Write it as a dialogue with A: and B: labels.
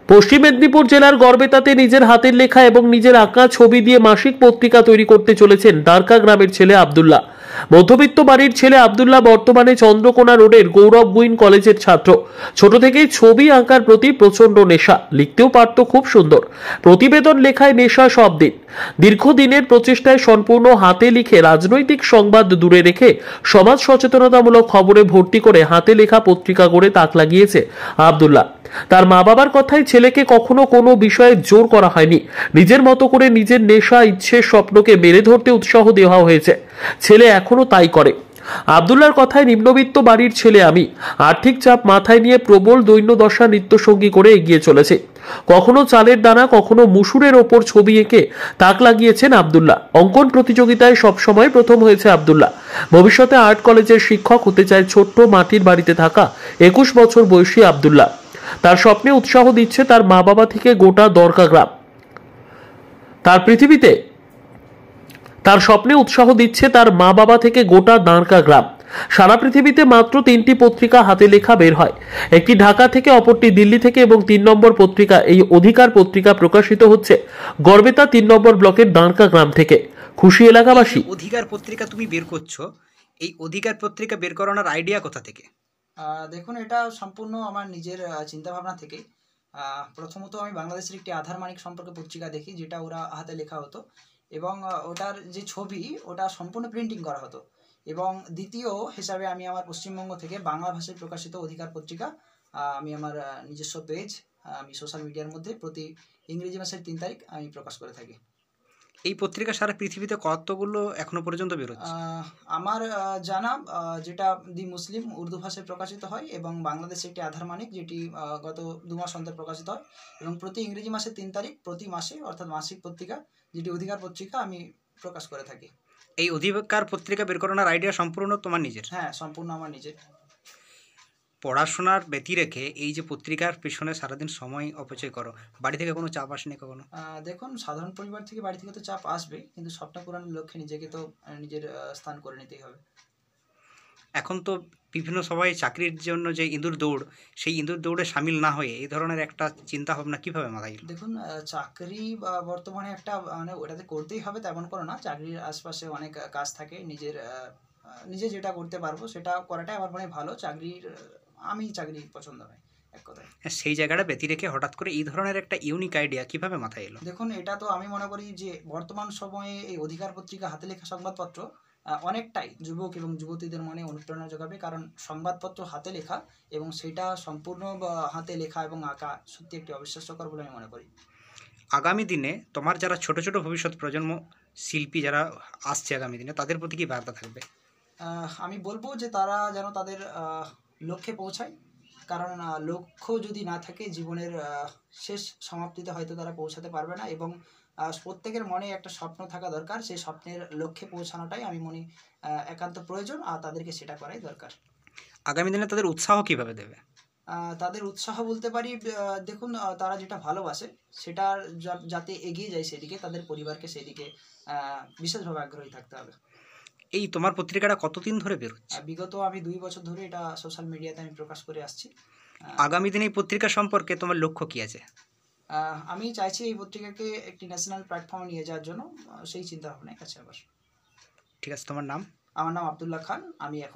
A: পশ্চিম মেদিনীপুর জেলার গড়বেতাতে নিজের হাতের লেখা এবং নিজের আঁকা ছবি দিয়ে মাসিক পত্রিকা তৈরি করতে চলেছেন দ্বারকা গ্রামের ছেলে আব্দুল্লাহ। মধ্যবিত্ত বাড়ির ছেলে আব্দুল্লাহ বর্তমানে চন্দ্রকোনা রোডের গৌরব গুইন কলেজের ছাত্র। ছোট থেকেই ছবি আঁকার প্রতি প্রচন্ড নেশা, লিখতেও পারত খুব সুন্দর। প্রতিবেদন লেখায় নেশা সব দিন। দীর্ঘদিনের প্রচেষ্টায় সম্পূর্ণ হাতে লিখে রাজনৈতিক সংবাদ দূরে রেখে সমাজ সচেতনতামূলক খবরে ভর্তি করে হাতে লেখা পত্রিকা গড়ে তাক লাগিয়েছে আব্দুল্লাহ। তার মা বাবার কথায় ছেলেকে কখনো কোনো বিষয়ে জোর করা হয়নি। নিজের মতো করে নিজের নেশা, ইচ্ছে, স্বপ্নকে মেরে ধরতে উৎসাহ দেওয়া হয়েছে। ছেলে এখনো তাই করে। আব্দুল্লাহর কথায়, নিম্নবিত্ত বাড়ির ছেলে আমি, আর্থিক চাপ মাথায় নিয়ে প্রবল দৈন্যদশা নিত্যসঙ্গী করে এগিয়ে চলেছে। কখনো চালের দানা, কখনো মুসুরের ওপর ছবি এঁকে তাক লাগিয়েছেন আব্দুল্লাহ। অঙ্কন প্রতিযোগিতায় সবসময় প্রথম হয়েছে আব্দুল্লাহ। ভবিষ্যতে আর্ট কলেজের শিক্ষক হতে চায় ছোট্ট মাটির বাড়িতে থাকা 21 বছর বয়সী আব্দুল্লাহ। তার স্বপ্নে উৎসাহ দিচ্ছে তার মা বাবা থেকে গোটা দ্বারকা গ্রাম। তার স্বপ্নে উৎসাহ দিচ্ছে তার মা বাবা থেকে গোটা দ্বারকা গ্রাম। সারা পৃথিবীতে মাত্র 3টি পত্রিকা হাতে লেখা বের হয়, একটি ঢাকা থেকে, অপরটি দিল্লি থেকে এবং 3 নম্বর পত্রিকা, এই অধিকার পত্রিকা প্রকাশিত হচ্ছে গড়বেতা 3 নম্বর ব্লকের দ্বারকা গ্রাম থেকে। খুশি এলাকাবাসী।
B: অধিকার পত্রিকা তুমি বের করছো, এই অধিকার পত্রিকা বের করানোর আইডিয়া কোথা থেকে?
C: দেখুন, এটা সম্পূর্ণ আমার নিজের চিন্তাভাবনা থেকে। প্রথমত আমি বাংলাদেশের একটি আধার মানিক সম্পর্কে পত্রিকা দেখি, যেটা ওরা হাতে লেখা হতো এবং ওটার যে ছবি ওটা সম্পূর্ণ প্রিন্টিং করা হতো। এবং দ্বিতীয় হিসাবে আমি আমার পশ্চিমবঙ্গ থেকে বাংলা ভাষায় প্রকাশিত অধিকার পত্রিকা, আমি আমার নিজস্ব পেজ, আমি সোশ্যাল মিডিয়ার মধ্যে প্রতি ইংরেজি মাসের 3 তারিখ আমি প্রকাশ করে থাকি।
B: এই পত্রিকা সারা পৃথিবীতে কতগুলো এখনো পর্যন্ত বেরোচ্ছে?
C: আমার জানা যেটা দি মুসলিম উর্দু ভাষায় প্রকাশিত হয় এবং বাংলাদেশে একটি আধার মানিক, যেটি গত 2 মাস অন্তর প্রকাশিত হয় এবং প্রতি ইংরেজি মাসের 3 তারিখ প্রতি মাসে, অর্থাৎ মাসিক পত্রিকা যেটি অধিকার পত্রিকা, আমি প্রকাশ করে থাকি।
B: এই অধিকার পত্রিকা বের করানোর আইডিয়া সম্পূর্ণ তোমার নিজের?
C: হ্যাঁ, সম্পূর্ণ আমার নিজের।
B: পড়াশোনার ব্যতি রেখে এই যে পত্রিকার পিছনে সারাদিন সময় অপচয় করো, বাড়ি থেকে কোনো চাপ আসেনি কখনো?
C: দেখুন, সাধারণ পরিবার থেকে, বাড়ি থেকে তো চাপ আসবে, কিন্তু স্বপ্ন পূরণের লক্ষ্যে নিজেকে তো নিজের স্থান করে নিতেই হবে।
B: এখন তো বিভিন্ন সবাই চাকরির জন্য যে ইঁদুর দৌড়, সেই ইঁদুর দৌড়ে সামিল না হয়ে এই ধরনের একটা চিন্তা ভাবনা কিভাবে মাথায় এলো?
C: দেখুন, চাকরি বর্তমানে একটা মানে ওটাতে করতেই হবে তেমন কোনো না। চাকরির আশপাশে অনেক কাজ থাকে। নিজে যেটা করতে পারবো সেটা করাটাই আমার মনে ভালো। আমি চাকরি পছন্দ নয়, এক কথায়।
B: সেই জায়গাটা ব্যতি রেখে হঠাৎ করে এই ধরনের একটা ইউনিক আইডিয়া কিভাবে মাথায় এলো?
C: দেখুন, এটা তো আমি মনে করি যে বর্তমান সময়ে এই অধিকার পত্রিকা, হাতে লেখা সংবাদপত্র অনেকটাই যুবক এবং যুবতীদের মনে অনুপ্রেরণা যোগাবে। কারণ সংবাদপত্র হাতে লেখা এবং সেটা সম্পূর্ণ হাতে লেখা এবং আঁকা সত্যি একটি অবিশ্বাস্যকর বলে আমি মনে করি।
B: আগামী দিনে তোমার যারা ছোট ছোট ভবিষ্যৎ প্রজন্ম শিল্পী যারা আসছে আগামী দিনে, তাদের প্রতি কি বার্তা থাকবে?
C: আমি বলবো যে তারা যেন তাদের লক্ষ্যে পৌঁছায়। কারণ লক্ষ্য যদি না থাকে, জীবনের শেষ সমাপ্তিতে হয়তো তারা পৌঁছাতে পারবে না। এবং প্রত্যেকের মনে একটা স্বপ্ন থাকা দরকার। সেই স্বপ্নের লক্ষ্যে পৌঁছানোটাই আমি মনে একান্ত প্রয়োজন, আর তাদেরকে সেটা করাই দরকার।
B: আগামী দিনে তাদের উৎসাহ কিভাবে দেবে?
C: তাদের উৎসাহ বলতে পারি, দেখুন, তারা যেটা ভালোবাসে সেটা যাতে এগিয়ে যায় সেদিকে, তাদের পরিবারকে সেদিকে বিশেষভাবে আগ্রহী থাকতে হবে।
B: এই তোমার পত্রিকাটা কতদিন ধরে বেরোচ্ছে?
C: বিগত আমি 2 বছর ধরে এটা সোশ্যাল মিডিয়াতে আমি প্রকাশ করে আসছি।
B: আগামী দিনে এই পত্রিকা সম্পর্কে তোমার লক্ষ্য কি আছে?
C: আমি চাইছি এই পত্রিকাকে একটি ন্যাশনাল প্ল্যাটফর্মে নিয়ে যাওয়ার জন্য। সেই চিন্তা ভাবনাই আছে আবার।
B: ঠিক আছে, তোমার নাম?
C: আমার নাম আব্দুল্লাহ খান। আমি এখন